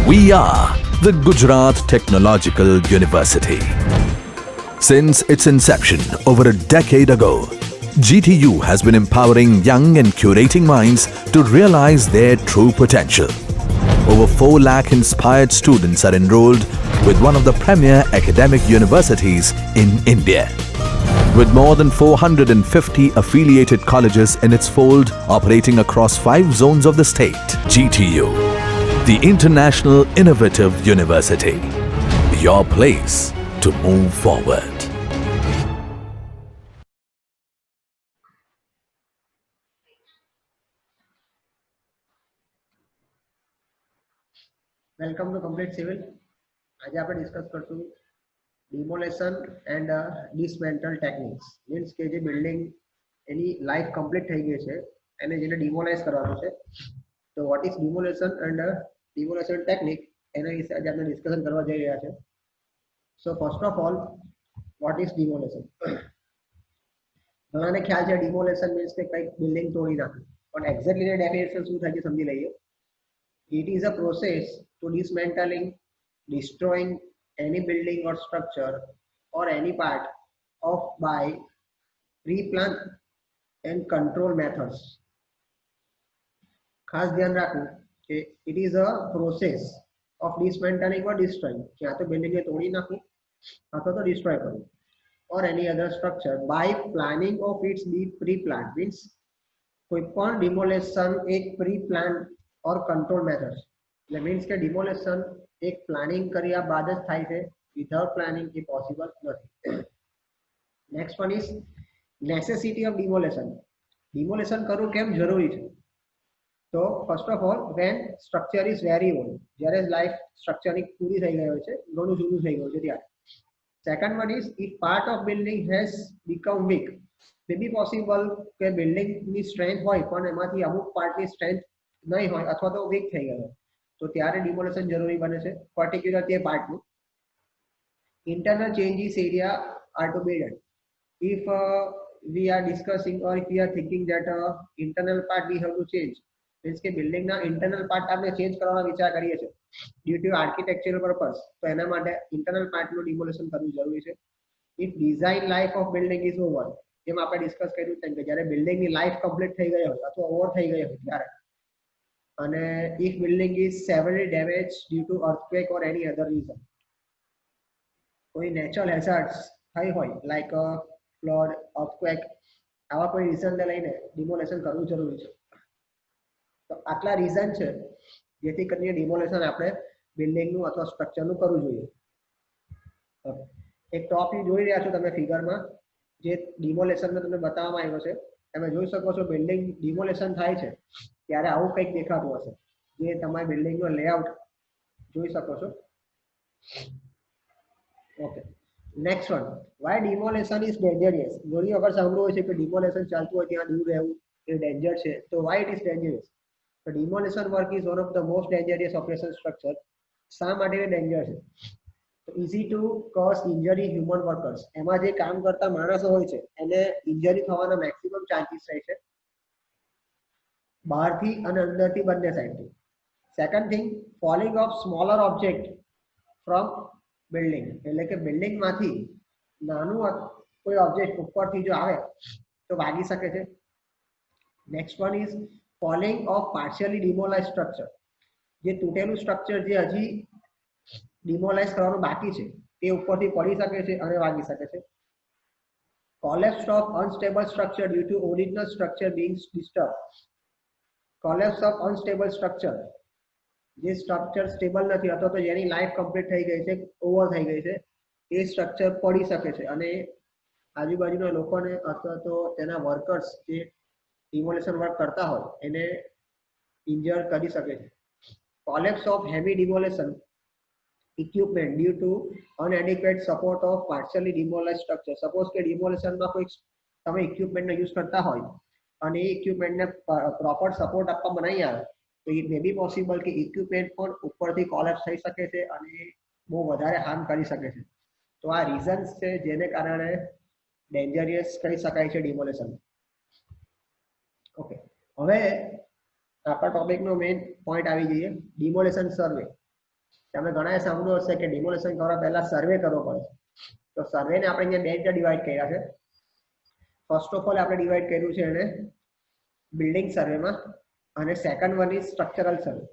We are the Gujarat Technological University. Since its inception over a decade ago, GTU has been empowering young and curating minds to realize their true potential. Over 4 lakh inspired students are enrolled with one of the premier academic universities in India. With more than 450 affiliated colleges in its fold operating across 5 zones of the state, GTU, the International Innovative University, your place to move forward. Welcome to complete civil. આજે આપણે discuss કરશું demolition and dismantle techniques. Means કે જે building એની life complete થઈ ગઈ છે એને જેને ડિમોલાઇઝ કરવાનું છે, તો what is demolition and demolition technique, એના વિશે આજે આપણે ડિસ્કશન કરવા જઈ રહ્યા છે. So first of all, what is demolition? ઘણાને ખ્યાલ છે ડિમોલેશન મીન્સ કે કંઈક બિલ્ડિંગ તોડી નાખવું, પણ એક્ઝેક્ટલી ડેફિનેશન શું થાય છે સમજી લઈએ. It is a process to dismantling, destroying any building or structure or any part of by pre-plan and control methods. ખાસ ધ્યાન રાખવું કે it is a process of dismantling or destroying, કે આ તો બિલ્ડિંગને તોડી નાખવું અથવા તો ડિસ્ટ્રોય કરવું, or any other structure by planning of its pre-planned. means કોઈ પણ ડિમોલેશન એક પ્રી-પ્લાન और कंट्रोल मेथड्स, એટલે મીન્સ કે ડિમોલેશન એક પ્લાનિંગ કર્યા બાદ જ થાય છે, વિધાઉટ પ્લાનિંગ એ પોસિબલ નથી. Next one is necessity of demolition. Demolition કરવું કેમ જરૂરી છે? તો first of all, when structure is very old, જ્યારે લાઈફ સ્ટ્રક્ચરની પૂરી થઈ ગઈ હોય છે, ઘણું જૂનું થઈ ગયું છે ત્યારે. Second one is if part of building has become weak. May be possible કે બિલ્ડિંગની સ્ટ્રેન્થ હોય પણ એમાંથી અમુક પાર્ટની સ્ટ્રેન્થ નહીં હોય અથવા તો વીક થઈ ગયો, તો ત્યારે ડિમોલેશન જરૂરી બને છે, પર્ટિક્યુલર તે પાર્ટનું. Internal changes area are to be done. If we are discussing or if we are thinking that internal part we have to change, means કે બિલ્ડિંગના ઇન્ટરનલ પાર્ટ આપણે ચેન્જ કરવાનો વિચાર કરીએ છીએ ડ્યુ ટુ આર્કિટેક્ચરલ પર્પસ, તો એના માટે ઇન્ટરનલ પાર્ટનું ડિમોલેશન કરવું જરૂરી છે. If design life of building is over, જેમ આપણે ડિસ્કસ કર્યું છે કે જ્યારે બિલ્ડિંગની લાઈફ કમ્પ્લીટ થઈ ગઈ હોય અથવા ઓવર થઈ ગઈ હોય ત્યારે, અને if building is severely damaged due to earthquake or any other reason, કોઈ નેચરલ હેઝાર્ડ્સ થઈ હોય લાઈક ફ્લડ, અર્થક્વેક, આવા કોઈ રીઝનને લઈને ડિમોલેશન કરવું જરૂરી છે. તો આટલા રીઝન છે જેથી કરીને ડિમોલેશન આપણે બિલ્ડિંગનું અથવા સ્ટ્રક્ચરનું કરવું જોઈએ. એક ટોપ વ્યૂ જોઈ રહ્યા છો તમે ફિગરમાં, જે ડિમોલેશનનો તમને બતાવવામાં આવ્યો છે. તમે જોઈ શકો છો બિલ્ડિંગ ડિમોલેશન થાય છે ત્યારે આવું કંઈક દેખાતું હશે, જે તમારી બિલ્ડિંગનો લેઆઉટ જોઈ શકો છો. Okay, next one, why demolition is dangerous. ઘણી વખત સાંભળ્યું હોય છે કે ડિમોલેશન ચાલતું હોય ત્યાં દૂર રહેવું એ ડેન્જર છે. તો વાય ઇટ ઇઝ ડેન્જરિયસ? તો demolition work is one of the most dangerous operation structure. શા માટે ડેન્જર છે? તો easy to cause injury human workers. એમાં જે કામ કરતા માણસો હોય છે એને ઇન્જરી થવાના મેક્સિમમ ચાન્સીસ રહે છે, બહારથી અને અંદરથી બંને સાઈડથી. Second thing, falling of smaller object from building, એટલે કે બિલ્ડિંગમાંથી નાનું કોઈ ઓબ્જેક્ટ ઉપરથી જો આવે તો વાગી શકે છે. Next one is falling of partially demolise structure. જે તૂટેલું સ્ટ્રક્ચર જે હજી ડિમોલાઇઝ કરવાનું બાકી છે તે ઉપરથી પડી શકે છે અને વાગી શકે છે. Collapse of unstable structure due to original structure being disturb. Collapse of unstable structure, જે સ્ટ્રક્ચર સ્ટેબલ નથી અથવા તો જેની લાઈફ કમ્પ્લીટ થઈ ગઈ છે, ઓવર થઈ ગઈ છે, એ સ્ટ્રક્ચર પડી શકે છે અને આજુબાજુના લોકોને અથવા તો તેના વર્કર્સ જે ડિમોલેશન વર્ક કરતા હોય એને ઇન્જર કરી શકે છે. Collapse of heavy demolition equipment due to inadequate support of partially demolished structure. Suppose કે ડિમોલેશનમાં કોઈ તમે ઇક્વિપમેન્ટનો યુઝ કરતા હોય અને એ ઇક્વિપમેન્ટને પ્રોપર સપોર્ટ આપવામાં નહીં આવે તો ઇટ મે બી પોસિબલ કે ઇક્વિપમેન્ટ પણ ઉપરથી કોલેપ્સ થઈ શકે છે અને બહુ વધારે હાર્મ કરી શકે છે. તો આ રીઝન્સ છે જેને કારણે ડેન્જરિયસ કહી શકાય છે ડિમોલેશન. ઓકે, હવે આપણા ટોપિકનો મેઇન પોઈન્ટ આવી જઈએ, ડિમોલેશન સર્વે. તમે ઘણાએ સાંભળ્યું હશે કે ડિમોલેશન કરવા પહેલા સર્વે કરવો પડે. તો સર્વેને આપણે અહીંયા બે રીતે ડિવાઈડ કર્યા છે. ફર્સ્ટ ઓફ ઓલ આપણે ડિવાઈડ કર્યું છે એને બિલ્ડિંગ સર્વેમાં, અને સેકન્ડ વન ઇઝ સ્ટ્રક્ચરલ સર્વે.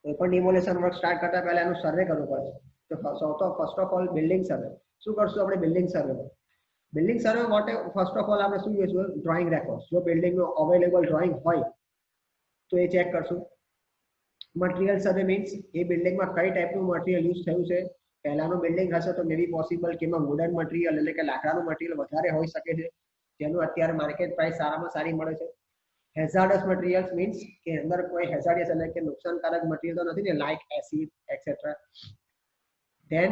કોઈ પણ ડિમોલેશન વર્ક સ્ટાર્ટ કરતા પહેલા એનું સર્વે કરવું પડે છે. તો ફર્સ્ટ ઓફ ઓલ બિલ્ડિંગ સર્વે. શું કરશું આપણે બિલ્ડિંગ સર્વેમાં? બિલ્ડિંગ સર્વે માટે ફર્સ્ટ ઓફ ઓલ આપણે શું જોઈશું? Drawing record. જો બિલ્ડિંગનું અવેલેબલ ડ્રોઈંગ હોય તો એ ચેક કરશું. મટીરિયલ સર્વે મીન્સ એ બિલ્ડિંગમાં કઈ ટાઈપનું મટીરિયલ યુઝ થયું છે. પહેલાનું બિલ્ડિંગ હશે તો મે બી પોસિબલ કે એમાં વુડન મટીરિયલ એટલે કે લાકડાનું મટીરિયલ વધારે હોઈ શકે છે, જેનું અત્યારે માર્કેટ પ્રાઇસ સારામાં સારી મળે છે. હેઝાર્ડસ મટીરિયલ્સ મીન્સ કે અંદર કોઈ હેઝાર્ડિયસ એટલે કે નુકસાનકારક મટીરિયલ તો નથી ને, like acid etcetera. Then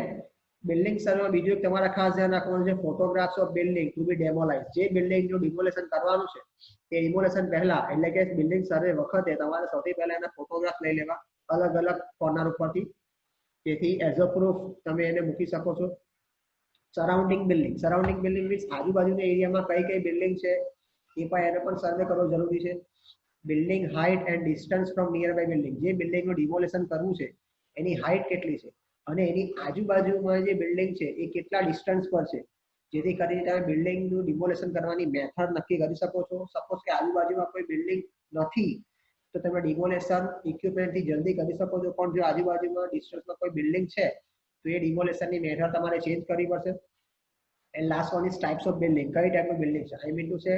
building survey બીજું એક તમારે ખાસ ધ્યાન રાખવાનું છે photographs of building to be demolise. જે બિલ્ડિંગનું ડિમોલેશન કરવાનું છે તે ડિમોલેશન પહેલા એટલે કે બિલ્ડિંગ સર્વે વખતે તમારે સૌથી પહેલા એના ફોટોગ્રાફ લઈ લેવા અલગ અલગ કોર્નર ઉપરથી, જેથી એઝ અ પ્રૂફ તમે એને મૂકી શકો છો. Surrounding building. Surrounding building means આજુબાજુના એરિયામાં કઈ કઈ બિલ્ડિંગ છે એ પણ એને પણ સર્વે કરવો જરૂરી છે. Building height and distance from nearby building. જે બિલ્ડિંગનું ડિમોલેશન કરવું છે એની હાઇટ કેટલી છે અને એની આજુબાજુમાં જે બિલ્ડિંગ છે એ કેટલા ડિસ્ટન્સ પર છે, જેથી કરીને તમે બિલ્ડિંગનું ડિમોલેશન કરવાની મેથડ નક્કી કરી શકો છો. સપોઝ કે આજુબાજુમાં કોઈ બિલ્ડિંગ નથી તો તમે ડિમોલેશન ઇક્વિપમેન્ટથી જલ્દી કરી શકો છો, પણ જો આજુબાજુમાં ડિસ્ટન્સમાં કોઈ બિલ્ડિંગ છે તો એ ડિમોલેશનની મેથડ તમારે ચેન્જ કરવી પડશે. And last one is types of building. કઈ ટાઈપનું બિલ્ડિંગ છે? I mean to say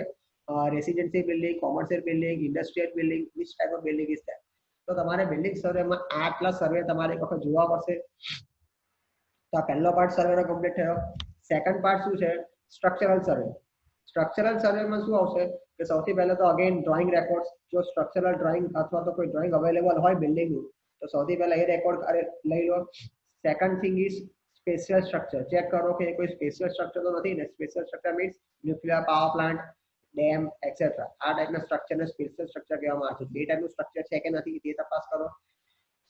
residential building, commercial building, industrial building, which type of building is that. તો તમારે બિલ્ડિંગ સર્વેમાં આટલા સર્વે તમારે એક વખત જોવા પડશે. તો આ પહેલો પાર્ટ સર્વેનો કમ્પ્લીટ થયો. સેકન્ડ પાર્ટ શું છે? સ્ટ્રક્ચરલ સર્વે. સ્ટ્રક્ચરલ સર્વેમાં શું આવશે કે સૌથી પહેલા તો અગેન ડ્રોઈંગ રેકોર્ડ્સ. જો સ્ટ્રક્ચરલ ડ્રોઈંગ અથવા તો કોઈ ડ્રોઈંગ અવેલેબલ હોય બિલ્ડિંગનું તો સૌથી પહેલા એ રેકોર્ડ લઈ લો. Second thing is special structure. Check કરો કે કોઈ સ્પેશિયલ સ્ટ્રક્ચર તો નથી ને. Special structure means nuclear power plant, dam etcetera. આ ટાઈપના સ્ટ્રક્ચરને સ્પેશિયલ સ્ટ્રક્ચર કહેવામાં આવે છે. એ ટાઈપનું સ્ટ્રક્ચર છે કે નથી તે તપાસ કરો.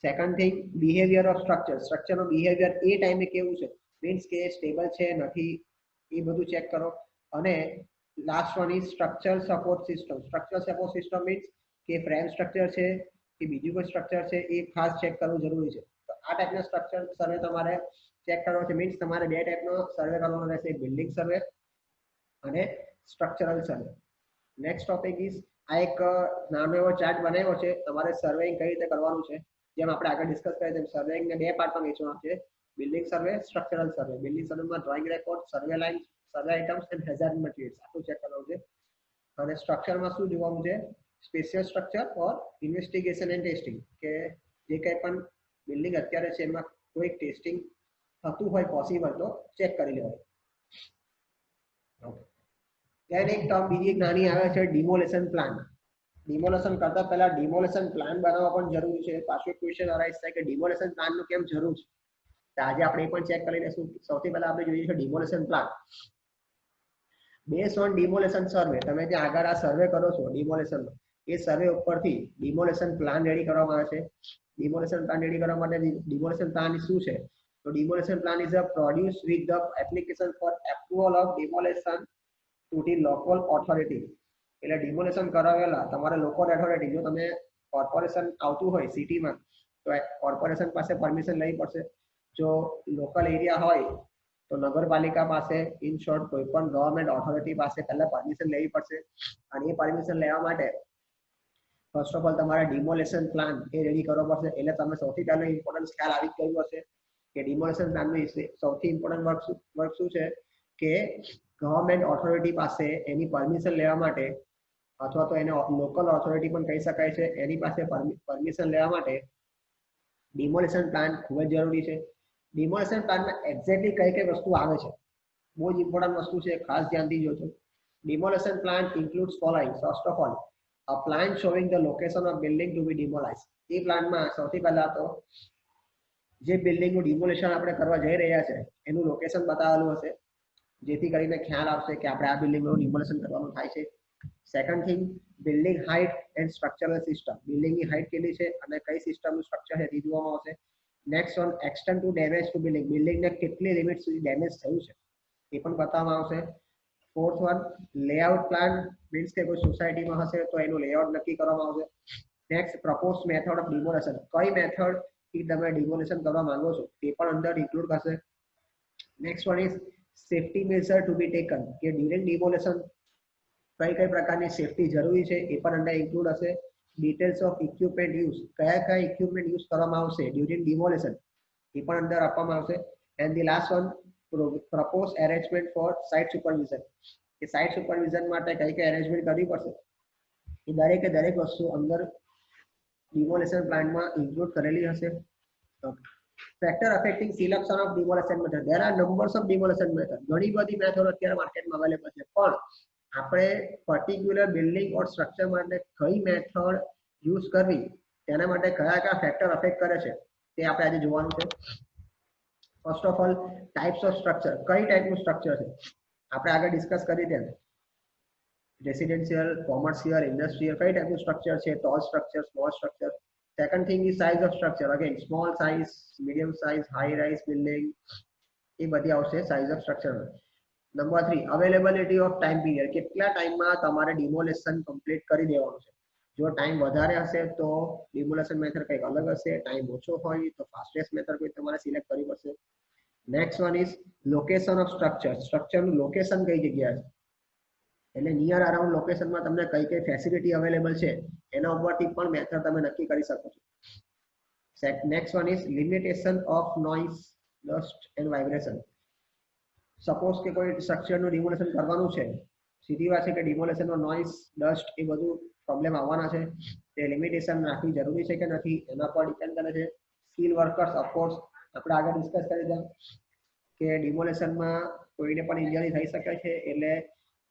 Second thing behaviour of structure. સ્ટ્રક્ચરનું બિહેવિયર એ ટાઈમે કેવું છે, મીન્સ કે સ્ટેબલ છે નથી, એ બધું ચેક કરો. અને last one is structure support system. Structure support system means કે ફ્રેમ સ્ટ્રક્ચર છે કે બીજું કોઈ સ્ટ્રક્ચર છે એ ખાસ ચેક કરવું જરૂરી છે. તો આ ટાઈપના સ્ટ્રક્ચર સર્વે તમારે ચેક કરવો છે. મીન્સ તમારે બે ટાઈપનો સર્વે કરવાનો રહેશે, બિલ્ડિંગ સર્વે અને structural survey. Next topic is આ એક નાનો એવો ચાર્ટ બનાવ્યો છે તમારે સર્વેઇંગ કઈ રીતે કરવાનું છે. જેમ આપણે આગળ ડિસ્કસ કરીએ તેમ સર્વેઇંગને બે પાર્ટમાં વહેંચવાનું છે, building survey, structural survey. Building સર્વેમાં drawing record, survey line, survey items and hazard materials આટલું ચેક કરવાનું છે. અને સ્ટ્રક્ચરમાં શું જોવાનું છે? Special structure or investigation and testing. કે જે કંઈ પણ બિલ્ડિંગ અત્યારે છે એમાં કોઈ ટેસ્ટિંગ થતું હોય પોસિબલ તો ચેક કરી લેવાનું. ઓકે. then એક ટર્મ બીજી એક નાની આવે છે ડિમોલેશન પ્લાન. ડિમોલેશન કરતા પહેલા ડિમોલેશન પ્લાન બનાવવા પણ જરૂરી છે. પાછો ક્વેશ્ચન અરાઇઝ થાય કે ડિમોલેશન પ્લાનનું કેમ જરૂર છે, તો આજે આપણે એ પણ ચેક કરી લઈશું. સૌથી પહેલા આપણે જોઈએ છે demolition plan. Base on demolition survey. તમે જે આગળ આ સર્વે કરો છો ડિમોલેશનનો, એ સર્વે ઉપરથી ડિમોલેશન પ્લાન રેડી કરવામાં આવે છે. ડિમોલેશન પ્લાન રેડી કરવા માટે ડિમોલેશન પ્લાન શું છે? તો demolition plan is a produce with the application for approval of demolition to the local authority. એટલે ડિમોલેશન કરાવેલા તમારે લોકલ ઓથોરિટી, જો તમે કોર્પોરેશન આવતું હોય સિટીમાં તો કોર્પોરેશન પાસે પરમિશન લેવી પડશે. જો લોકલ એરિયા હોય તો નગરપાલિકા પાસે, ઇન શોર્ટ કોઈ પણ ગવર્મેન્ટ ઓથોરિટી પાસે પહેલા પરમિશન લેવી પડશે. અને એ પરમિશન લેવા માટે ફર્સ્ટ ઓફ ઓલ તમારે ડિમોલેશન પ્લાન એ રેડી કરવો પડશે. એટલે તમે સૌથી પહેલો ઇમ્પોર્ટન્ટ ખ્યાલ આવી ગયું હશે કે ડિમોલેશન પ્લાનનું સૌથી ઇમ્પોર્ટન્ટ વર્ક શું છે કે ગવર્મેન્ટ ઓથોરિટી પાસે એની પરમિશન લેવા માટે, અથવા તો એને લોકલ ઓથોરિટી પણ કહી શકાય છે, એની પાસે પરમિશન લેવા માટે ડિમોલેશન પ્લાન ખૂબ જ જરૂરી છે. ડિમોલેશન પ્લાનમાં એક્ઝેક્ટલી કઈ કઈ વસ્તુ આવે છે, બહુ જ ઇમ્પોર્ટન્ટ વસ્તુ છે, ખાસ ધ્યાનથી જોજો. Demolition plan includes following. First of all a plan showing the location of building to be demolished. એ પ્લાનમાં સૌથી પહેલા તો જે બિલ્ડિંગનું ડિમોલેશન આપણે કરવા જઈ રહ્યા છે એનું લોકેશન બતાવેલું હશે, જેથી કરીને ખ્યાલ આવશે કે આપણે આ બિલ્ડિંગનું ડિમોલેશન કરવાનું થાય છે. Second thing building height and structural system. બિલ્ડિંગની હાઇટ કેટલી છે અને કઈ સિસ્ટમનું સ્ટ્રક્ચર છે તે જોવામાં આવશે. Next one extend to damage to building. બિલ્ડિંગને કેટલી લિમિટ સુધી ડેમેજ થયું છે એ પણ બતાવવામાં આવશે. Fourth one layout plan. Means કે કોઈ સોસાયટીમાં હશે તો એનું લેઆઉટ નક્કી કરવામાં આવશે. Next propose method of demolition. કઈ મેથડ તમે ડિમોલેશન કરવા માંગો છો તે પણ અંદર ઇન્ક્લુડ થશે. Next one is safety measure to be taken, કે ડ્યુરિંગ ડિમોલેશન કઈ કઈ પ્રકારની સેફટી જરૂરી છે એ પણ અંદર ઇન્ક્લુડ હશે. ડિટેલ્સ ઓફ ઇક્વિપમેન્ટ યુઝ, કયા કયા ઇક્વિપમેન્ટ યુઝ કરવામાં આવશે ડ્યુરિંગ ડિમોલેશન એ પણ અંદર આપવામાં આવશે. And the last one propose arrangement for site supervision, કે સાઇટ સુપરવિઝન માટે કઈ કઈ એરેન્જમેન્ટ કરવી પડશે એ દરેકે દરેક વસ્તુ અંદર ડિમોલેશન પ્લાનમાં ઇન્ક્લુડ કરેલી હશે. Factor affecting selection of demolition method, there are numbers of demolition method, ઘણી બધી મેથડ અત્યારે માર્કેટમાં અવેલેબલ છે, પણ આપણે પર્ટિક્યુલર બિલ્ડિંગ ઓર સ્ટ્રક્ચર માટે કઈ મેથડ યુઝ કરવી તેના માટે કયા કયા ફેક્ટર અફેક્ટ કરે છે તે આપણે આજે જોવાનું છે. First of all types of structure, કઈ ટાઈપનું સ્ટ્રક્ચર છે આપણે આગળ ડિસ્કસ કરી તેમ રેસિડેન્શિયલ, કોમર્શિયલ, ઇન્ડસ્ટ્રીયલ, કઈ ટાઈપનું સ્ટ્રક્ચર છે, tall structure, small structure. Second thing is size of structure, again small size, medium size, high rise building એ બધી આવશે size of structure. Number 3 availability of time period, કેટલા ટાઈમમાં તમારે ડિમોલેશન કમ્પ્લીટ કરી દેવાનું છે. જો ટાઈમ વધારે હશે તો ડિમોલેશન મેથડ કંઈક અલગ હશે, ટાઈમ ઓછો હોય તો ફાસ્ટેસ્ટ મેથડ કોઈ તમારે સિલેક્ટ કરવી પડશે. Next one is location of structure, સ્ટ્રક્ચરનું લોકેશન કઈ જગ્યાએ છે, એટલે નિયર અરાઉન્ડ લોકેશનમાં તમને કઈ કઈ ફેસિલિટી અવેલેબલ છે એના ઉપરથી પણ મેથડ તમે નક્કી કરી શકો છો. Next one is limitation of noise, dust and vibration. Suppose કે કોઈ સ્ટ્રક્ચરનું ડિમોલેશન કરવાનું છે, સીધી વાત છે કે ડિમોલેશનમાં નોઇઝ, ડસ્ટ એ બધું પ્રોબ્લેમ આવવાના છે, તે લિમિટેશન રાખવી જરૂરી છે કે નથી એના પર ડિપેન્ડ કરે છે. સ્કિલ વર્કર્સ, ઓફકોર્સ આપણે આગળ ડિસ્કસ કરી દઉં કે ડિમોલેશનમાં કોઈને પણ ઇન્જરી થઈ શકે છે, એટલે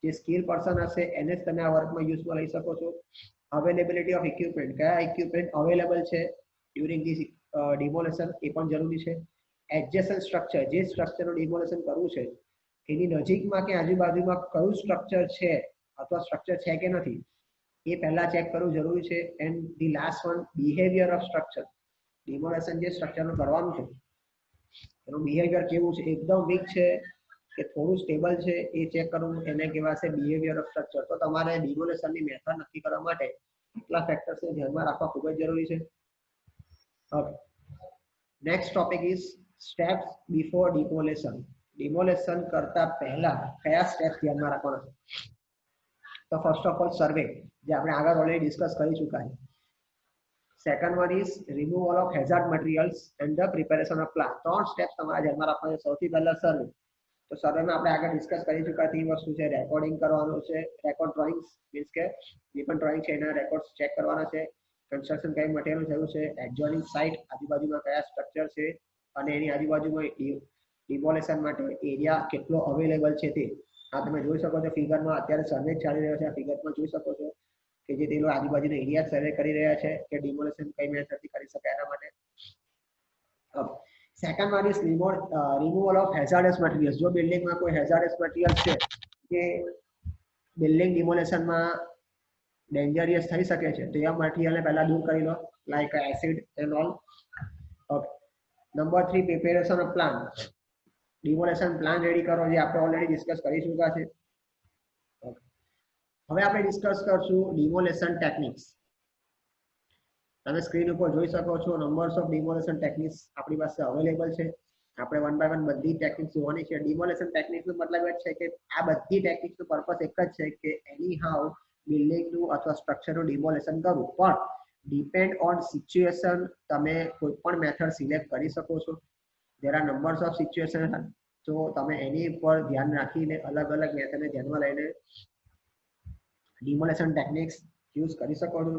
જે સ્કિલ પર્સન હશે એને જ તમે આ વર્કમાં યુઝમાં લઈ શકો છો. અવેલેબિલિટી ઓફ ઇક્વિપમેન્ટ, કયા ઇક્વિપમેન્ટ અવેલેબલ છે ડ્યુરિંગ ધીસ ડિમોલેશન એ પણ જરૂરી છે. એડજેસન્ટ સ્ટ્રક્ચર, જે સ્ટ્રક્ચરનું ડિમોલેશન કરવું છે એની નજીકમાં કે આજુબાજુમાં કયું સ્ટ્રક્ચર છે અથવા સ્ટ્રક્ચર છે કે નથી એ પહેલા ચેક કરવું જરૂરી છે. And the last one behaviour of structure, demolition જે સ્ટ્રક્ચરનું કરવાનું છે એનું બિહેવિયર કેવું છે, એકદમ વીક છે કે થોડું સ્ટેબલ છે એ ચેક કરવું, એને કહેવાશે બિહેવિયર ઓફ સ્ટ્રક્ચર. તો તમારે ડિમોલેશનની મેથડ નક્કી કરવા માટે કેટલા ફેક્ટર્સને ધ્યાનમાં રાખવા ખૂબ જ જરૂરી છે. હવે next topic is steps before demolition, demolition કરતા પહેલા કયા સ્ટેપ્સ ધ્યાનમાં રાખવાના છે. તો ફર્સ્ટ ઓફ ઓલ સર્વે, જે આપણે આગળ ઓલરેડી ડિસ્કસ કરી ચૂક્યા છે. Second one is removal of hazard materials and the preparation of plan. 3 steps તમારે ધ્યાનમાં રાખવાના છે. સૌથી પહેલા સર્વે, તો સર્વેમાં આપણે આગળ ડિસ્કસ કરી ચૂક્યા તે વસ્તુ છે રેકોર્ડિંગ કરવાનું છે, રેકોર્ડ ડ્રોઈંગ્સ મીન્સ કે જે પણ ડ્રોઈંગ છે એના રેકોર્ડ્સ ચેક કરવાના છે. કન્સ્ટ્રક્શન કઈ મટીરિયલ થયું છે, એડજોઇનિંગ સાઇટ આજુબાજુમાં કયા સ્ટ્રક્ચર છે અને એની આજુબાજુમાં ડિમોલેશન માટે એરિયા કેટલો અવેલેબલ છે તે. આ તમે જોઈ શકો છો ફિગરમાં, અત્યારે સર્વે ચાલી રહ્યો છે, આ ફિગરમાં જોઈ શકો છો કે જે તે લોકો આજુબાજુનો એરિયા સર્વે કરી રહ્યા છે કે ડિમોલેશન કઈ મેથડથી કરી શકાય એના માટે. Second one is removal of hazardous materials. જો બિલ્ડિંગમાં કોઈ હેઝાર્ડસ મટીરિયલ છે કે બિલ્ડિંગ ડિમોલેશનમાં ડેન્જરિયસ થઈ શકે છે તો એ મટીરિયલને પહેલા દૂર કરી લો, like acid and all. Okay. Number 3 preparation of plan, demolition plan ready કરો, જે આપણે ઓલરેડી ડિસ્કસ કરી ચૂક્યા છે. હવે આપણે ડિસ્કસ કરશું ડિમોલેશન ટેકનિક્સ. તમે સ્ક્રીન ઉપર જોઈ શકો છો નંબર્સ ઓફ ડિમોલેશન ટેકનિક્સ આપણી પાસે અવેલેબલ છે. આપણે વન બાય વન બધી ટેકનિક્સ જોવાની છે. ડિમોલેશન ટેકનિક્સનો મતલબ એ છે કે આ બધી ટેકનિક્સનો પર્પસ એક જ છે કે એની હાઉ બિલ્ડિંગનું અથવા સ્ટ્રક્ચરનું ડિમોલેશન કરવું, પણ ડિપેન્ડ ઓન સિચ્યુએશન તમે કોઈ પણ મેથડ સિલેક્ટ કરી શકો છો. There are numbers of situation, તો તમે એની ઉપર ધ્યાન રાખીને અલગ અલગ મેથડને ધ્યાનમાં લઈને ડિમોલેશન ટેકનિક્સ યુઝ કરી શકો છો.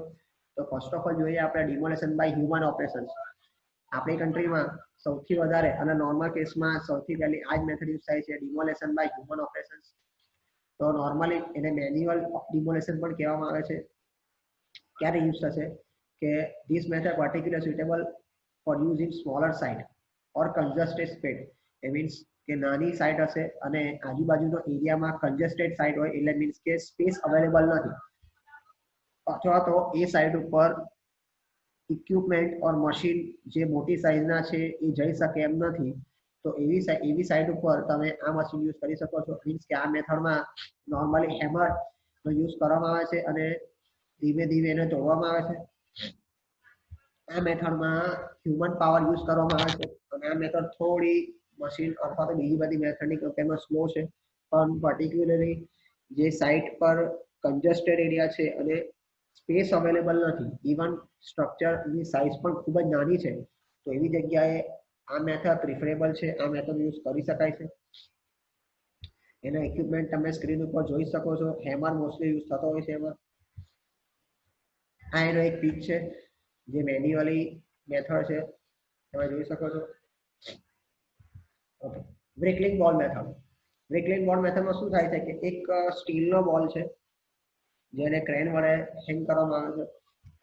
તો ફર્સ્ટ ઓફ ઓલ જોઈએ આપણે ડિમોલેશન બાય હ્યુમન ઓપરેશન્સ. આપણી કન્ટ્રીમાં સૌથી વધારે અને નોર્મલ કેસમાં સૌથી પહેલી આ જ મેથડ યુઝ થાય છે, ડિમોલેશન બાય હ્યુમન ઓપરેશન્સ. તો નોર્મલી એને મેન્યુઅલ ડિમોલેશન પણ કહેવામાં આવે છે. ક્યારે યુઝ થશે કે this method particular suitable for use in smaller site or congested space. એ મીન્સ કે નાની સાઇટ હશે અને આજુબાજુનો એરિયામાં કન્જસ્ટેડ સાઇટ હોય, એટલે મીન્સ કે સ્પેસ અવેલેબલ નથી, અથવા તો એ સાઇટ ઉપર ઇક્વિપમેન્ટ ઓર મશીન જે મોટી સાઇઝના છે એ જઈ શકે એમ નથી, તો એવી સાઇટ ઉપર તમે આ મશીન યુઝ કરી શકો છો. મીન્સ કે આ મેથડમાં નોર્મલી હેમરનો યુઝ કરવામાં આવે છે અને ધીમે ધીમે એને તોડવામાં આવે છે. આ મેથડમાં હ્યુમન પાવર યુઝ કરવામાં આવે છે અને આ મેથડ થોડી મશીન અથવા તો બીજી બધી મેથડની કમ્પેરમાં સ્લો છે, પણ પર્ટિક્યુલરલી જે સાઇટ પર કન્જસ્ટેડ એરિયા છે અને સ્પેસ અવેલેબલ નથી, ઇવન સ્ટ્રક્ચરની સાઇઝ પણ ખૂબ જ નાની છે, તો એવી જગ્યાએ આ મેથડ પ્રિફરેબલ છે, આ મેથડ યુઝ કરી શકાય છે. એના ઇક્વિપમેન્ટ તમે સ્ક્રીન ઉપર જોઈ શકો છો. હેમર મોસ્ટલી યુઝ થતો હોય છે એમાં. આ એનો એક પીક છે જે મેન્યુઅલી મેથડ છે, તમે જોઈ શકો છો. ઓકે, બ્રેકલિંગ બોલ મેથડ. બ્રેકલિંગ બોલ મેથડમાં શું થાય છે કે એક સ્ટીલનો બોલ છે જેને ક્રેન વડે હેંગ કરવામાં આવે છે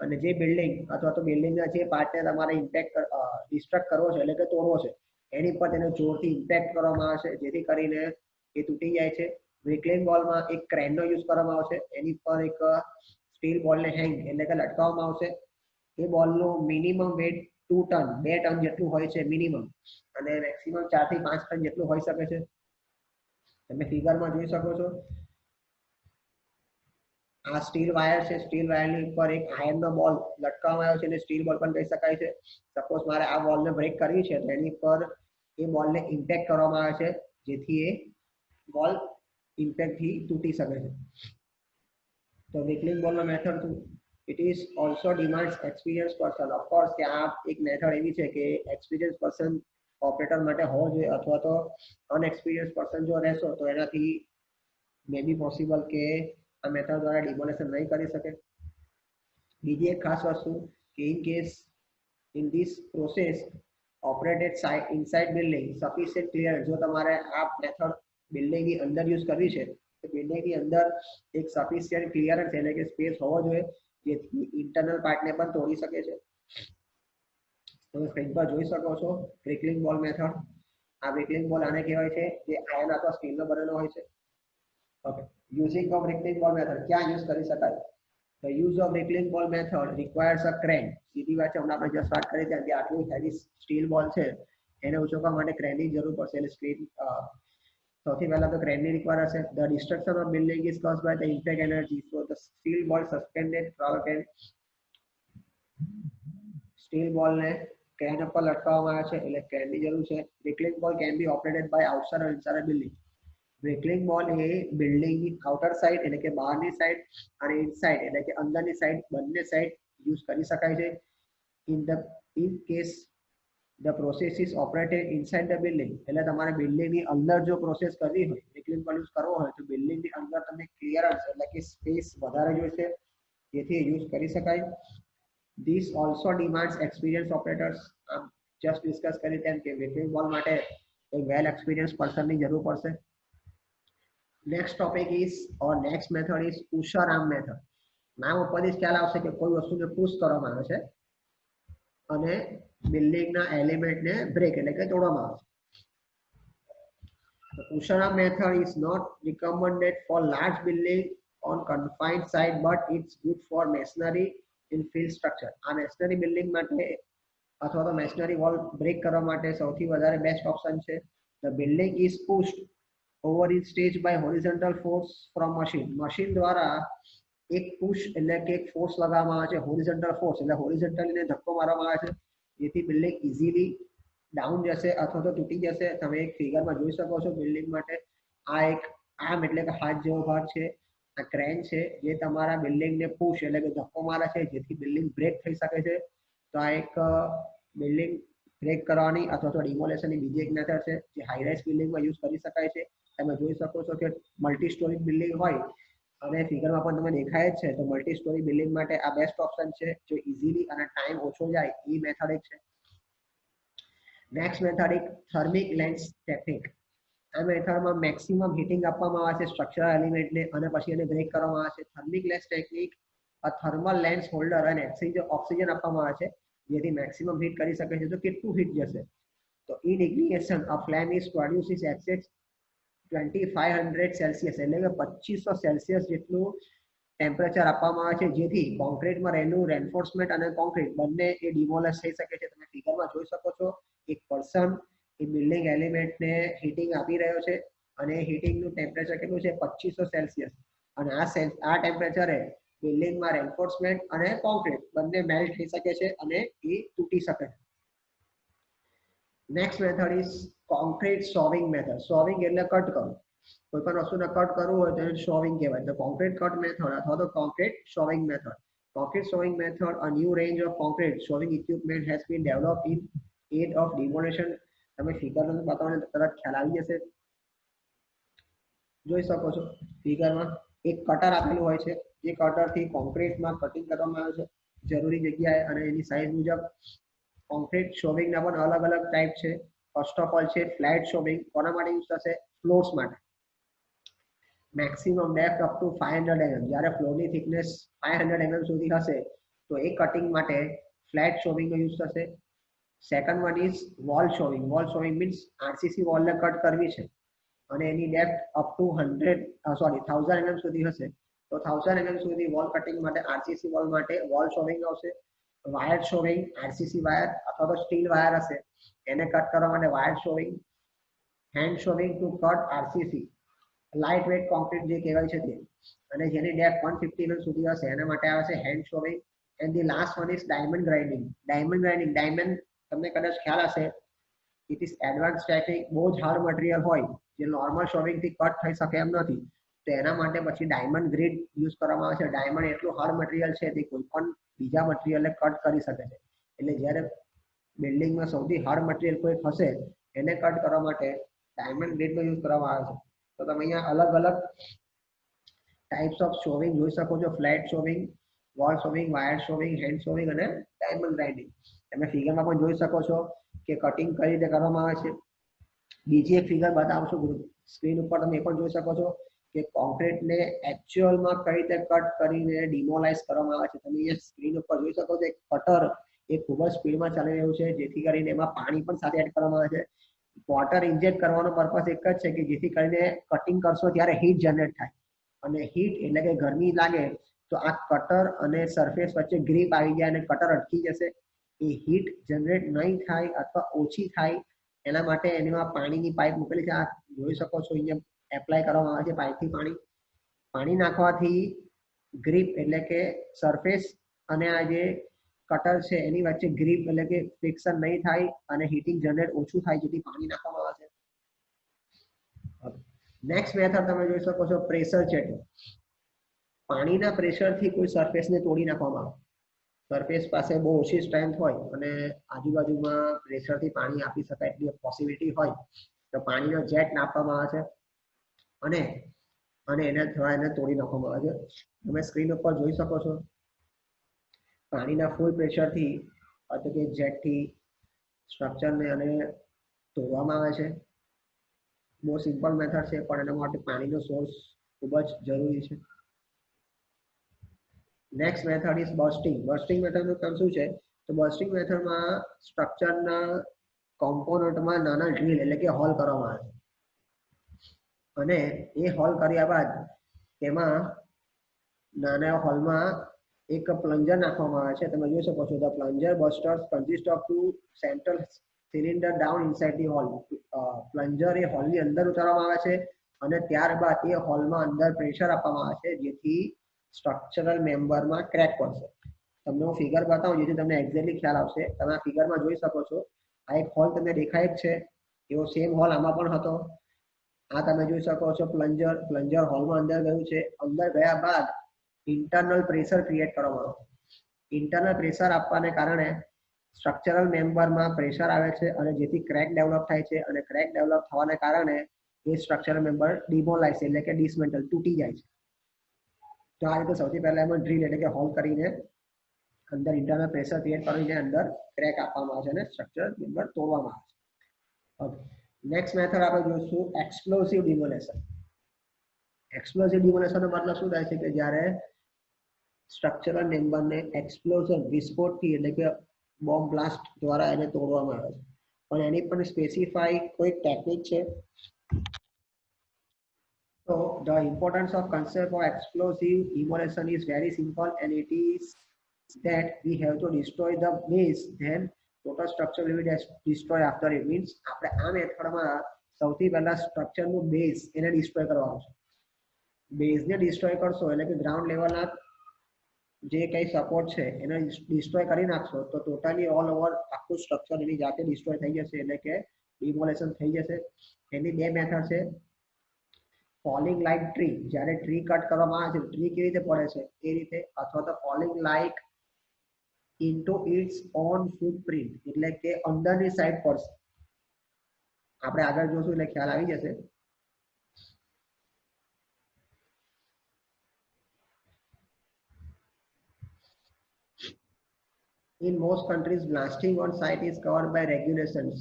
અને જે બિલ્ડિંગ અથવા તો બિલ્ડિંગના જે પાર્ટને તમારે ઇમ્પેક્ટ ડિસ્ટ્રક્ટ કરવો છે એટલે કે તોડવો છે, એની પર તેને જોરથી ઇમ્પેક્ટ કરવામાં આવે છે જેથી કરીને એ તૂટી જાય છે. બ્રેકલિંગ બોલમાં એક ક્રેનનો યુઝ કરવામાં આવશે, એની પર એક સ્ટીલ બોલને હેંગ એટલે કે લટકાવવામાં આવશે. એ બોલનું મિનિમમ વેટ 2 ટન 2 ટન જેટલું હોય છે મિનિમમ, અને મેક્સિમમ 4 થી 5 ટન જેટલું હોઈ શકે છે. તમે ફિગરમાં જોઈ શકો છો. આ સ્ટીલ વાયર છે, સ્ટીલ વાયરની ઉપર એક આયર્નનો બોલ લટકાવવામાં આવ્યો છે એટલે સ્ટીલ બોલ પણ કહી શકાય છે. સપોઝ મારે આ બોલને બ્રેક કરવી છે તો એની પર એ બોલને ઇમ્પેક્ટ કરવામાં આવે છે જેથી એ બોલ ઇમ્પેક્ટથી તૂટી શકે છે. તો બ્રેકલિંગ બોલનો method it is also demands experience person. Of course કે આ એક મેથડ એવી છે કે એક્સપિરિયન્સ પર્સન ઓપરેટર માટે હોવો જોઈએ, અથવા તો અનએક્સપિરિયન્સ પર્સન જો રહેશો તો એનાથી મે બી પોસિબલ કે આ મેથડ દ્વારા ડિમોલેશન નહીં કરી શકે. બીજી એક ખાસ વસ્તુ કે in case in this process operated inside building sufficient clear, જો તમારે આ મેથડ બિલ્ડિંગની અંદર યુઝ કરવી છે તો બિલ્ડિંગની અંદર એક સફિશિયન્ટ ક્લિયરન્સ એટલે કે સ્પેસ હોવો જોઈએ જેથી ઇન્ટરનલ પાર્ટને પણ તોડી શકે છે. તમે સ્ક્રીન પર જોઈ શકો છો બ્રેકલિંગ બોલ મેથડ. આ બ્રેકલિંગ બોલ આને કહેવાય છે જે આયર્ન અથવા સ્ટીલનો બનેલો હોય છે. ઓકે, યુઝિંગ ઓફ બ્રેકલિંગ બોલ મેથડ ક્યાં યુઝ કરી શકાય? The use of Brickling ball method requires a crane. સીધી વાત છે, હમણાં આપણે જસ્ટ વાત કરી ત્યાં આટલું હેવી સ્ટીલ બોલ છે એને ઉચકવા માટે ક્રેનની જરૂર પડશે. એટલે સ્ક્રીન સૌથી પહેલા તો ક્રેનની રિક્વાયર હશે. The destruction of building is caused by the impact energy. So the steel ball suspended from a crane. Steel બોલને ક્રેન ઉપર લટકાવવામાં આવે છે એટલે ક્રેનની જરૂર છે. Brickling ball can be operated by outside or inside a building. બ્રેકલિંગ બોલ એ બિલ્ડિંગની outer side એટલે કે બહારની સાઇડ અને ઇનસાઇડ એટલે કે અંદરની સાઇડ બંને સાઇડ યુઝ કરી શકાય છે. In case the process is operated inside the building, એટલે તમારે બિલ્ડિંગની અંદર જો પ્રોસેસ કરવી હોય, બ્રેકલિંગ બોલ યુઝ કરવો હોય તો બિલ્ડિંગની અંદર તમને ક્લિયરન્સ એટલે કે સ્પેસ વધારે જોઈશે જેથી યુઝ કરી શકાય. This also demands experience operators. આમ જસ્ટ ડિસ્કસ કરી તેમ કે બ્રેકલિંગ બોલ માટે એક વેલ એક્સપિરિયન્સ પર્સનની જરૂર પડશે. Next topic is or next method is pusher arm method. નામ ઉપરથી ખ્યાલ આવશે કે કોઈ વસ્તુને પુશ કરવામાં આવે છે અને બિલ્ડિંગના એલિમેન્ટને બ્રેક એટલે કે તોડવામાં આવે છે. The pusher arm method is not recommended for large building on confined site, but it's good for masonry in field structure. આ મેશનરી બિલ્ડિંગ માટે અથવા તો મેશનરી વોલ બ્રેક કરવા માટે સૌથી વધારે બેસ્ટ ઓપ્શન છે. The building is pushed over its stage by horizontal force from machine. Machine દ્વારા એક પુશ એટલે કે એક ફોર્સ લગાવવામાં આવે છે, હોરિઝોન્ટલ ફોર્સ એટલે હોરિઝોન્ટલી ધક્કો મારવામાં આવે છે જેથી બિલ્ડિંગ ઇઝીલી ડાઉન જશે અથવા તો તૂટી જશે. તમે એક ફિગરમાં જોઈ શકો છો બિલ્ડિંગ માટે આ એક આર્મ એટલે કે હાથ જેવો ભાગ છે, આ ક્રેન છે જે તમારા બિલ્ડિંગને પુશ એટલે કે ધક્કો મારે છે જેથી બિલ્ડિંગ બ્રેક થઈ શકે છે. તો આ એક બિલ્ડિંગ બ્રેક કરવાની અથવા તો ડિમોલેશનની બીજી એક મેથડ છે જે હાઈ રાઇઝ બિલ્ડિંગમાં યુઝ કરી શકાય છે. તમે જોઈ શકો છો કે મલ્ટી સ્ટોરી બિલ્ડિંગ હોય અને ફિગરમાં પણ તમે દેખાય જ છે, તો મલ્ટી સ્ટોરી બિલ્ડિંગ માટે આ બેસ્ટ ઓપ્શન છે જો ઇઝીલી અને ટાઈમ ઓછો જાય એ મેથડ એક છે. નેક્સ્ટ મેથડ એક થર્મિક લેન્સ ટેકનિક. આ મેથડમાં મેક્સિમમ હીટિંગ આપવામાં આવે છે સ્ટ્રક્ચરલ એલિમેન્ટને અને પછી એને બ્રેક કરવામાં આવે છે. થર્મિક લેન્સ ટેકનિક આ થર્મલ લેન્સ હોલ્ડર અને ઓક્સિજન આપવામાં આવે છે જેથી મેક્સિમમ હીટ કરી શકે છે. તો કેટલું હીટ જશે? તો in ignition a flame is produces access 2500 Celsius એટલે કે 2500 સેલ્સિયસ જેટલું ટેમ્પરેચર આપવામાં આવે છે જેથી કોન્ક્રીટમાં રહેલું રેન્ફોર્સમેન્ટ અને કોન્ક્રીટ બંને એ ડિમોલેશ થઈ શકે છે. તમે ફિગરમાં જોઈ શકો છો એક પર્સન એ બિલ્ડિંગ એલિમેન્ટને હીટિંગ આપી રહ્યો છે અને હીટિંગનું ટેમ્પરેચર કેટલું છે 2500 સેલ્સિયસ અને આ ટેમ્પરેચરે બિલ્ડિંગમાં રેન્ફોર્સમેન્ટ અને કોન્ક્રીટ બંને મેલ્ટ થઈ શકે છે અને એ તૂટી શકે છે. Next method is concrete સોવિંગ method. સોવિંગ એટલે કટ કરવું. કોઈ પણ વસ્તુને કટ કરવું હોય તો એને સોવિંગ કહેવાય. તો કોન્ક્રીટ કટ મેથડ અથવા તો concrete સોવિંગ method. Concrete sawing method, a new range of concrete sawing equipment has been developed in aid of demolition. તમે ફિગર ને બતાવો ને તરત ખ્યાલ આવી જશે. જોઈ શકો છો ફિગરમાં એક કટર આપેલું હોય છે. જે કટરથી કોન્ક્રીટમાં કટિંગ કરવામાં આવે છે જરૂરી જગ્યાએ અને એની સાઇઝ મુજબ. કોન્ક્રીટ શોવિંગના પણ અલગ અલગ ટાઈપ છે. ફર્સ્ટ ઓફ ઓલ છે ફ્લેટ શોવિંગ. કોના માટે યુઝ થશે? ફ્લોર્સ માટે. Maximum depth up two 500 mm. જ્યારે ફ્લોરની થિકનેસ 500 mm સુધી હશે તો એ કટિંગ માટે ફ્લેટ શોવિંગનો યુઝ થશે. Second one is wall sawing. Wall sawing means RCC વોલને કટ કરવી છે અને એની ડેપ્થ અપ ટુ 1000 mm સુધી હશે તો 1000 mm સુધી વોલ કટિંગ માટે આરસીસી વોલ માટે વોલ શોવિંગ આવશે. વાયર શોવિંગ, આરસીસી વાયર અથવા તો સ્ટીલ વાયર હશે એને કટ કરવા માટે wire sawing. Hand sawing to cut RCC, light weight concrete જે કહેવાય છે તે, અને જેની ડેપ્થ 150 mm સુધી હશે એના માટે આવે છે hand showing. And the last one is diamond grinding. Diamond તમને કદાચ ખ્યાલ હશે, ઇટ ઇઝ એડવાન્સ ટેકનિક. બહુ જ હાર્ડ મટીરિયલ હોય જે નોર્મલ શોવિંગ થી કટ થઈ શકે એમ નથી તો એના માટે પછી ડાયમંડ ગ્રેડ યુઝ કરવામાં આવે છે. ડાયમંડ એટલું હાર્ડ મટીરિયલ છે તે કોઈ પણ બીજા મટીરિયલને કટ કરી શકે છે. એટલે જ્યારે બિલ્ડિંગમાં સૌથી હાર્ડ મટીરિયલ કોઈ હશે એને કટ કરવા માટે ડાયમંડ ગ્રેડનો યુઝ કરવામાં આવે છે. તો તમે અહીંયા અલગ અલગ ટાઈપ્સ ઓફ શોવિંગ જોઈ શકો છો. Flat showing, wall showing, wire sawing, hand showing અને ડાયમંડ ગ્રાઇન્ડિંગ. તમે ફિગરમાં પણ જોઈ શકો છો કે કટિંગ કઈ રીતે કરવામાં આવે છે. બીજી એક ફિગર બતાવશું સ્ક્રીન ઉપર, તમે એ પણ જોઈ શકો છો કે કોન્ક્રીટને એકચ્યુઅલમાં કઈ રીતે કટ કરીને ડિમોલાઇઝ કરવામાં આવે છે. તમે અહીંયા સ્ક્રીન ઉપર જોઈ શકો છો એક કટર એ ખૂબ જ સ્પીડમાં ચાલી રહ્યું છે જેથી કરીને એમાં પાણી પણ સાથે એડ કરવામાં આવે છે. વોટર ઇન્જેક્ટ કરવાનો પર્પસ એક જ છે કે જેથી કરીને કટિંગ કરશો ત્યારે હીટ જનરેટ થાય અને હીટ એટલે કે ગરમી લાગે તો આ કટર અને સરફેસ વચ્ચે ગ્રીપ આવી જાય અને કટર અટકી જશે. એ હીટ જનરેટ નહીં થાય અથવા ઓછી થાય એના માટે એમાં પાણીની પાઇપ મૂકેલી છે. આ જોઈ શકો છો અહીંયા એપ્લાય કરવામાં આવે છે પાઇપથી પાણી નાખવાથી ગ્રીપ એટલે કે સરફેસ અને આ જે કટર છે એની વચ્ચે ગ્રીપ એટલે કે ફ્રિક્શન નહીં થાય અને હીટિંગ જનરેટ ઓછું થાય જેથી પાણી નાખવામાં આવે છે. નેક્સ્ટ મેથડ તમે જોઈ શકો છો પ્રેશર ચેકિંગ. પાણીના પ્રેશરથી કોઈ સરફેસને તોડી નાખવામાં આવે. સરફેસ પાસે બહુ ઓછી સ્ટ્રેન્થ હોય અને આજુબાજુમાં પ્રેશરથી પાણી આપી શકાય એટલી પોસિબિલિટી હોય તો પાણીનો જેટ નાખવામાં આવે છે અને એને તોડી નાખવામાં આવે છે. તમે સ્ક્રીન ઉપર જોઈ શકો છો પાણીના ફૂલ પ્રેશરથી અથવા કે જેટથી સ્ટ્રક્ચરને અને તોડવામાં આવે છે. બહુ સિમ્પલ મેથડ છે પણ એના માટે પાણીનો સોર્સ ખૂબ જ જરૂરી છે. Next method is bursting. Bursting મેથડનું કામ શું છે? તો બર્સ્ટિંગ મેથડમાં સ્ટ્રક્ચરના કોમ્પોનન્ટમાં નાના ડ્રીલ એટલે કે હોલ કરવામાં આવે છે અને એ હોલ કર્યા બાદ તેમાં નાના હોલમાં એક પ્લન્જર નાખવામાં આવે છે. તમે જોઈ શકો છો the plunger bursters consist of two central cylinder down inside the hole. Plunger એ હોલની અંદર ઉતારવામાં આવે છે અને ત્યારબાદ એ હોલમાં અંદર પ્રેશર આપવામાં આવે છે જેથી સ્ટ્રક્ચરલ મેમ્બરમાં ક્રેક પડશે. તમને હું ફિગર બતાવું જેથી તમને એક્ઝેક્ટલી ખ્યાલ આવશે. તમે આ ફિગરમાં જોઈ શકો છો આ એક હોલ તમને દેખાય જ છે એવો સેમ હોલ આમાં પણ હતો. આ તમે જોઈ શકો છો પ્લન્જર હોલમાં અંદર ગયું છે. અંદર ગયા બાદ ઇન્ટરનલ પ્રેશર ક્રિએટ કરવામાં આવે. ઇન્ટરનલ પ્રેશર આપવાને કારણે સ્ટ્રક્ચરલ મેમ્બરમાં પ્રેશર આવે છે અને જેથી ક્રેક ડેવલપ થાય છે અને ક્રેક ડેવલપ થવાને કારણે એ સ્ટ્રક્ચરલ મેમ્બર ડિમોલાઇઝ એટલે કે ડિસમેન્ટલ તૂટી જાય છે. તો આ રીતે સૌથી પહેલા એમાં ડ્રીલ એટલે કે હોલ કરીને અંદર ઇન્ટરનલ પ્રેશર ક્રિએટ કરીને અંદર ક્રેક આપવામાં આવે છે અને સ્ટ્રક્ચરલ મેમ્બર તોડવામાં આવે છે. ઓકે, નેક્સ્ટ મેથડ આપણે જોઈશું એક્સપ્લોસિવ ડિમોલેશન. એક્સપ્લોસિવ ડિમોલેશનનો મતલબ શું થાય છે કે જ્યારે સ્ટ્રક્ચરલ મેમ્બરને એક્સપ્લોઝન વિસ્ફોટથી એટલે કે બોમ્બ બ્લાસ્ટ દ્વારા એને તોડવામાં આવે છે પણ એની પણ સ્પેસિફાઈ કોઈ ટેકનિક છે. So the importance of concept of explosive demolition is very simple and it is that we have to destroy the base then total structure will be destroyed after it. Means આપણે આ મેથડમાં સૌથી પહેલા સ્ટ્રક્ચરનું base એને destroy કરવાનું છે. બેઝને destroy કરશો એટલે કે ગ્રાઉન્ડ લેવલના જે કઈ સપોર્ટ છે એને ડિસ્ટ્રોય કરી નાખશો તો ટોટલી ઓલ ઓવર આખું સ્ટ્રક્ચર એની જાતે ડિસ્ટ્રોય થઈ જશે, એટલે કે ડિમોલેશન થઈ જશે. એની બે મેથડ છે. ફોલિંગ લાઇક ટ્રી, જ્યારે ટ્રી કટ કરવામાં આવે છે ટ્રી કેવી રીતે પડે છે એ રીતે, અથવા તો falling like into its own footprint, એટલે કે અંદરની સાઈડ પડશે. આપણે આગળ જોશું એટલે ખ્યાલ આવી જશે. In most countries, blasting on site is covered by regulations.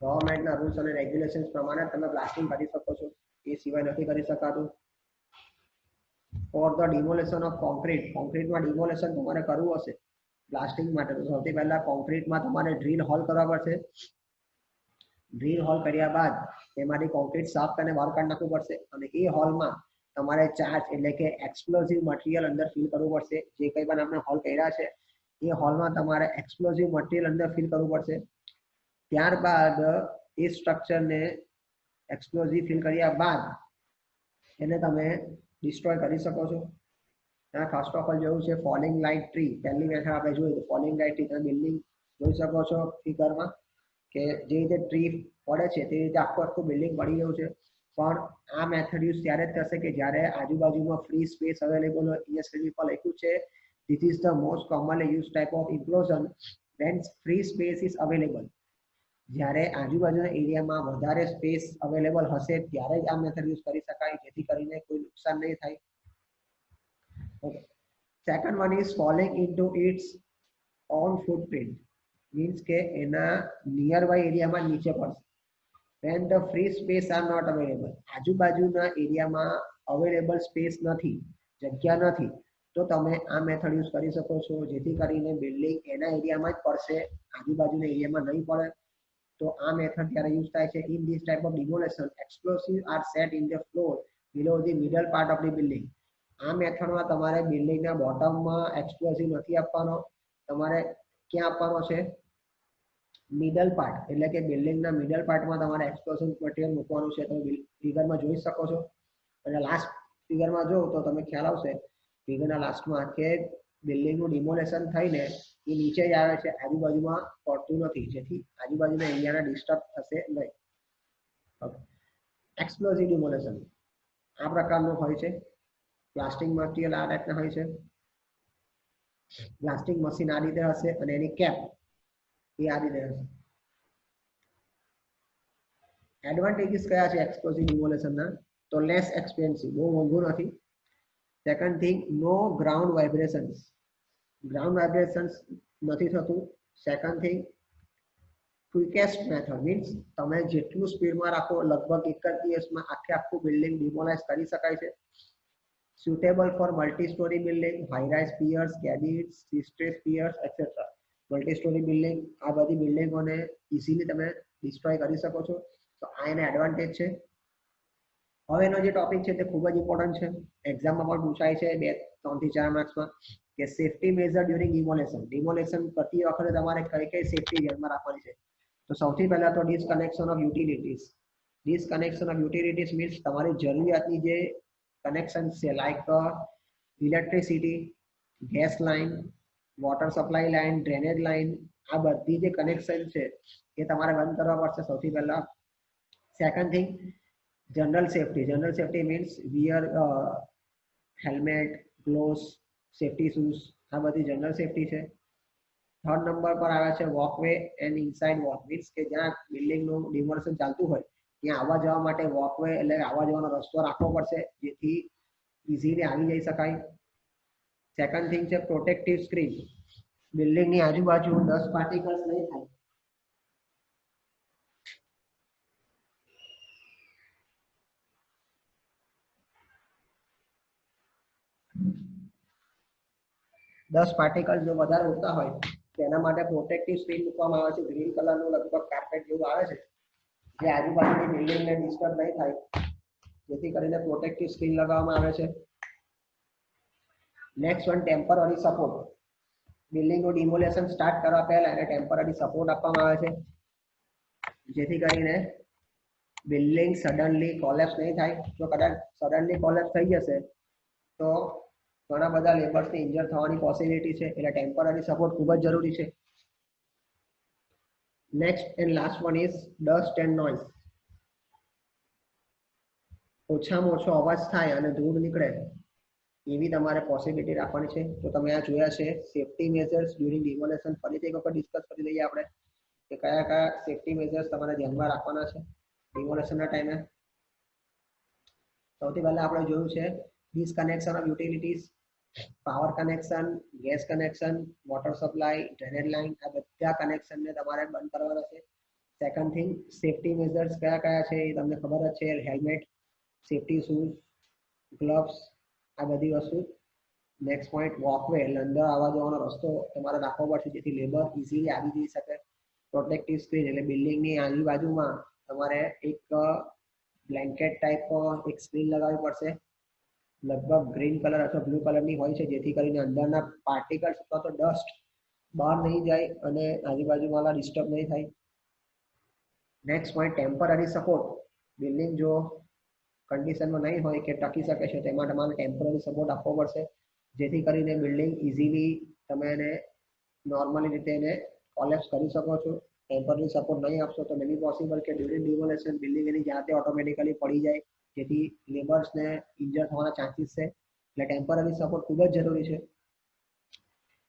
ગવર્મેન્ટના રૂલ્સ અને રેગ્યુલેશન્સ પ્રમાણે તમે બ્લાસ્ટિંગ કરી શકો છો, એ સિવાય નથી કરી શકાતું. For the demolition of concrete, કોન્ક્રીટમાં ડિમોલેશન તમારે કરવું હશે બ્લાસ્ટિંગ માટે તો સૌથી પહેલા કોન્ક્રીટમાં તમારે ડ્રીલ હોલ કરવા પડશે. ડ્રીલ હોલ કર્યા બાદ તેમાંથી કોન્ક્રીટ સાફ કરીને બહાર કાઢી નાખવું પડશે, અને એ હોલમાં તમારે ચાર્જ એટલે કે એક્સપ્લોઝિવ મટીરિયલ અંદર ફિલ કરવું પડશે. જે કંઈ પણ આપણે હોલ કર્યા છે એ હોલમાં તમારે એક્સપ્લોઝિવ મટીરિયલ અંદર ફિલ કરવું પડશે. ત્યારબાદ એ સ્ટ્રક્ચરને એક્સપ્લોઝિવ ફિલ કર્યા બાદ એને તમે ડિસ્ટ્રોય કરી શકો છો. ત્યાં ફર્સ્ટ ઓફ ઓલ જેવું છે ફોલિંગ લાઇક ટ્રી, પહેલી મેથડ આપણે જોઈએ તો ફોલિંગ લાઇક ટ્રી, તમે બિલ્ડિંગ જોઈ શકો છો ફિગરમાં કે જે રીતે ટ્રી પડે છે તે રીતે આખું આખું બિલ્ડિંગ પડી ગયું છે. પણ આ મેથડ યુઝ ત્યારે જ થશે કે જ્યારે આજુબાજુમાં ફ્રી સ્પેસ અવેલેબલ હોય. અહીંયા સ્ક્રીન પર લખ્યું છે this is the most commonly used type of implosion when free space is available. જ્યારે આજુબાજુના એરિયામાં વધારે સ્પેસ અવેલેબલ હશે ત્યારે જ આ મેથડ યુઝ કરી શકાય, જેથી કરીને કોઈ નુકસાન નહીં થાય. Okay. Second one is falling into its own footprint, means કે એના નિયર બાય એરિયામાં નીચે પડશે. when the free space are not available, આજુબાજુના એરિયામાં અવેલેબલ સ્પેસ નથી, જગ્યા નથી, તો તમે આ મેથડ યુઝ કરી શકો છો, જેથી કરીને બિલ્ડિંગ એના એરિયામાં જ પડશે, આજુબાજુના એરિયામાં નહીં પડે. તો આ મેથડ ત્યારે યુઝ થાય છે. In this type of demolition explosive are set in the floor below the middle part of the building. આ મેથડમાં તમારે બિલ્ડિંગના બોટમમાં એક્સપ્લોઝિવ નથી આપવાનો, તમારે ક્યાં આપવાનો છે? મિડલ પાર્ટ, એટલે કે બિલ્ડિંગના મિડલ પાર્ટમાં તમારે એક્સપ્લોઝિવ મટીરિયલ મૂકવાનું છે. તમે ફિગરમાં જોઈ શકો છો, અને લાસ્ટ ફિગરમાં જો તો તમે ખ્યાલ આવશે ફિગરના લાસ્ટમાં કે બિલ્ડિંગનું ડિમોલેશન થઈને એ નીચે જ આવે છે, આજુબાજુમાં પડતું નથી, જેથી આજુબાજુના એરિયાને ડિસ્ટર્બ થશે નહીં. એક્સપ્લોઝિવ ડિમોલેશન આ પ્રકારનું હોય છે. પ્લાસ્ટિક મટીરિયલ આ ટાઈપના હોય છે. પ્લાસ્ટિક મશીન આ રીતે હશે અને એની કેપ એ આ રીતે હશે. એડવાન્ટેજીસ કયા છે એક્સપ્લોઝિવ ડિમોલેશનના? તો લેસ એક્સપેન્સિવ, બહુ મોંઘું નથી. સેકન્ડ થિંગ, નો ગ્રાઉન્ડ વાઇબ્રેશન્સ, ગ્રાઉન્ડ વાઇબ્રેશન્સ નથી થતું. સેકન્ડ થિંગ, ક્વિકેસ્ટ મેથડ, મીન્સ તમે જેટલું સ્પીડમાં રાખો લગભગ એક જ દિવસમાં આખું બિલ્ડિંગ ડિમોલાઇઝ કરી શકાય છે. suitable for multi-story building, high-rise piers, cabins, distress piers, etc. Multi-story building, આ બધી બિલ્ડિંગોને ઇઝીલી તમે ડિસ્ટ્રોય કરી શકો છો. તો આ એના એડવાન્ટેજ છે. હવે એનો જે ટોપિક છે તે ખૂબ જ ઇમ્પોર્ટન્ટ છે, એક્ઝામમાં પણ પૂછાય છે 3 થી 4 માર્ક્સમાં, કે safety major during demolition. Demolition કરતી વખતે તમારે કઈ કઈ સેફટી ધ્યાનમાં રાખવાની છે? તો સૌથી પહેલા તો disconnection of utilities. Disconnection of utilities means તમારી જરૂરિયાતની જે કનેક્શન છે, like electricity, gas line, water supply line, drainage line, આ બધી જે કનેક્શન છે એ તમારે બંધ કરવા પડશે સૌથી પહેલા. Second thing, general safety. General safety means wear helmet, gloves, safety shoes, આ બધી જનરલ સેફટી છે. થર્ડ નંબર પર આવે છે walkway and inside walk, means કે જ્યાં બિલ્ડિંગનું ડિમોલેશન ચાલતું હોય ત્યાં આવવા જવા માટે વોકવે એટલે આવવા જવાનો રસ્તો રાખવો પડશે, જેથી ઇઝીલી આવી જઈ શકાય. સેકન્ડ થિંગ છે પ્રોટેક્ટિવ સ્ક્રીન. બિલ્ડિંગની આજુબાજુ ડસ્ટ પાર્ટિકલ્સ નહીં થાય, દસ પાર્ટિકલ જો વધારે ઉડતા હોય તેના માટે પ્રોટેક્ટિવ સ્ક્રીન મૂકવામાં આવે છે. ગ્રીન કલરનું લગભગ કાર્પેટ જેવું આવે છે, જે આજુબાજુની બિલ્ડિંગને ડિસ્ટર્બ નહીં થાય, જેથી કરીને પ્રોટેક્ટિવ સ્ક્રીન લગાવવામાં આવે છે. Next one, temporary support. બિલ્ડિંગનું ડિમોલેશન સ્ટાર્ટ કરવા પહેલા એને ટેમ્પરરી સપોર્ટ આપવામાં આવે છે, જેથી કરીને બિલ્ડિંગ સડનલી કોલેપ્સ નહીં થાય. જો કદાચ સડનલી કોલેપ્સ થઈ જશે તો ઘણા બધા લેબર્સને ઇન્જર થવાની પોસિબિલિટી છે, એટલે ટેમ્પરરી સપોર્ટ ખૂબ જ જરૂરી છે. Next and last one is dust and noise. ઓછામાં ઓછો અવાજ થાય અને ધૂળ નીકળે એવી તમારે પોસિબિલિટી રાખવાની છે. તો તમે આ જોયા છે સેફટી મેજર્સ ડ્યુરિંગ ડિમોલેશન. ફરીથી એક વખત ડિસ્કસ કરી લઈએ આપણે કે કયા કયા સેફટી મેજર્સ તમારે ધ્યાનમાં રાખવાના છે ડિમોલેશનના ટાઈમે. સૌથી પહેલા આપણે જોયું છે disconnection of utilities, power connection, gas connection, water supply, drainage line, આ બધા કનેક્શનને તમારે બંધ કરવાના છે. સેકન્ડ થિંગ, સેફટી મેજર્સ કયા કયા છે એ તમને ખબર જ છે. હેલ્મેટ, સેફટી શૂઝ, ગ્લવ્સ, આ બધી વસ્તુ. નેક્સ્ટ પોઈન્ટ, વોકવે એટલે અંદર આવવા જવાનો રસ્તો તમારે રાખવો પડશે જેથી લેબર ઇઝીલી આવી જઈ શકે. પ્રોટેક્ટિવ સ્ક્રીન એટલે બિલ્ડિંગની આજુબાજુમાં તમારે એક બ્લેન્કેટ ટાઈપ એક સ્ક્રીન લગાવવી પડશે. લગભગ ગ્રીન કલર અથવા બ્લુ કલરની હોય છે જેથી કરીને અંદરના પાર્ટિકલ્સ અથવા તો ડસ્ટ બહાર નહીં જાય અને આજુબાજુવાળા ડિસ્ટર્બ નહીં થાય. Next point, temporary support. Building જો કન્ડિશનમાં નહીં હોય કે ટકી શકે છે તેમાં તમારે ટેમ્પરરી સપોર્ટ આપવો પડશે જેથી કરીને બિલ્ડિંગ ઇઝીલી તમે એને નોર્મલી રીતે એને કોલેપ્સ કરી શકો છો. ટેમ્પરરી સપોર્ટ નહીં આપશો તો મેબી પોસિબલ કે ડ્યુરિંગ ડિમોલેશન બિલ્ડિંગ એની જાતે ઓટોમેટિકલી પડી જાય જેથી લેબર્સને ઇન્જર થવાના ચાન્સીસ છે. એટલે ટેમ્પરરી સપોર્ટ ખૂબ જ જરૂરી છે.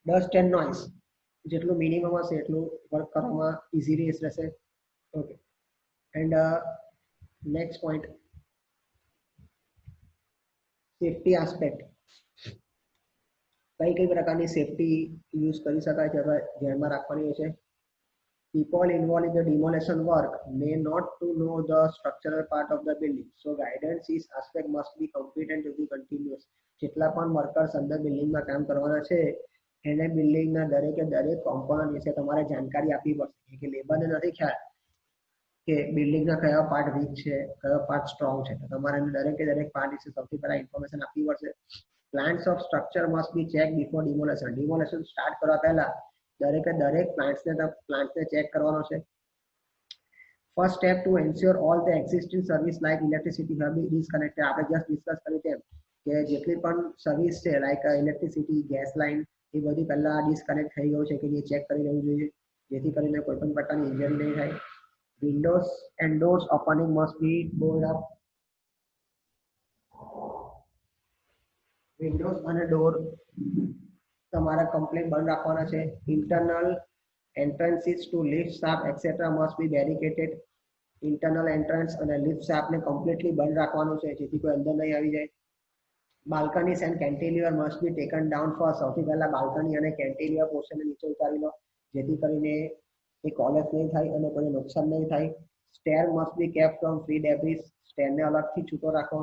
ડસ્ટ એન્ડ નોઇઝ જેટલું મિનિમમ હશે એટલું વર્ક કરવામાં ઇઝીલી રહેશે. Okay, and next point, safety aspect. કઈ કઈ પ્રકારની સેફટી યુઝ કરી શકાય છે ધ્યાનમાં રાખવાની હોય છે. People involved in the demolition work may not to know the structural part of the building, so guidance is aspect must be complete and to be continuous. જેટલા પણ વર્કર્સ અંદર બિલ્ડિંગમાં કામ કરવાના છે એને બિલ્ડિંગના દરેકે દરેક કોમ્પોનન્ટ વિશે તમારે જાણકારી આપવી પડશે કે લેબરને નથી ખ્યાલ કે બિલ્ડિંગના કયા પાર્ટ વીક છે, કયો પાર્ટ સ્ટ્રોંગ છે, તો તમારે દરેકે દરેક પાર્ટ વિશે સૌથી પહેલા ઇન્ફોર્મેશન આપવી પડશે. Plants of structure must be check before demolition. Demolition start કરવા પહેલા દરેકે દરેક પ્લાન્ટ્સને ચેક કરવાનો છે. First step two ensure all the existing service like electricity have been disconnected. આપણે જસ્ટ ડિસ્કસ કર્યું તેમ કે જેટલી પણ સર્વિસ છે લાઈક ઇલેક્ટ્રિસિટી, ગેસ લાઇન એ બધી પહેલા ડિસ્કનેક્ટ થઈ ગયું છે કે એ ચેક કરી લેવું જોઈએ જેથી કરીને કોઈ પણ પ્રકારની ઇન્જરી નહીં થાય. Windows and doors opening must be board up. Windows અને ડોર તમારા કમ્પ્લીટ બંધ રાખવાના છે. Internal entrances to lift shaft etcetera must be barricaded. Internal entrance અને લિફ્ટ શાફ્ટને કમ્પ્લીટલી બંધ રાખવાનું છે જેથી કોઈ અંદર નહીં આવી જાય. Balconies and cantilever must be taken down first. સૌથી પહેલા બાલ્કની અને કેન્ટિલિવર પોર્શનને નીચે ઉતારી લો જેથી કરીને એ કોલેપ્સ નહીં થાય અને કોઈને નુકસાન નહીં થાય. Stair must be kept from free debris. સ્ટેરને અલગથી છૂટો રાખો.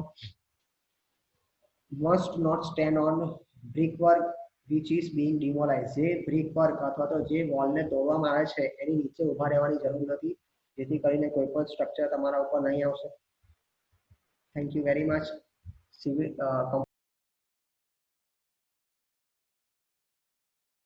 must not stand on brickwork which is being demolished. જે brickwork અથવા તો જે વોલને તોડવામાં આવે છે એની નીચે ઊભા રહેવાની જરૂર નથી જેથી કરીને કોઈ પણ સ્ટ્રક્ચર તમારા ઉપર નહીં આવશે. Thank you very much.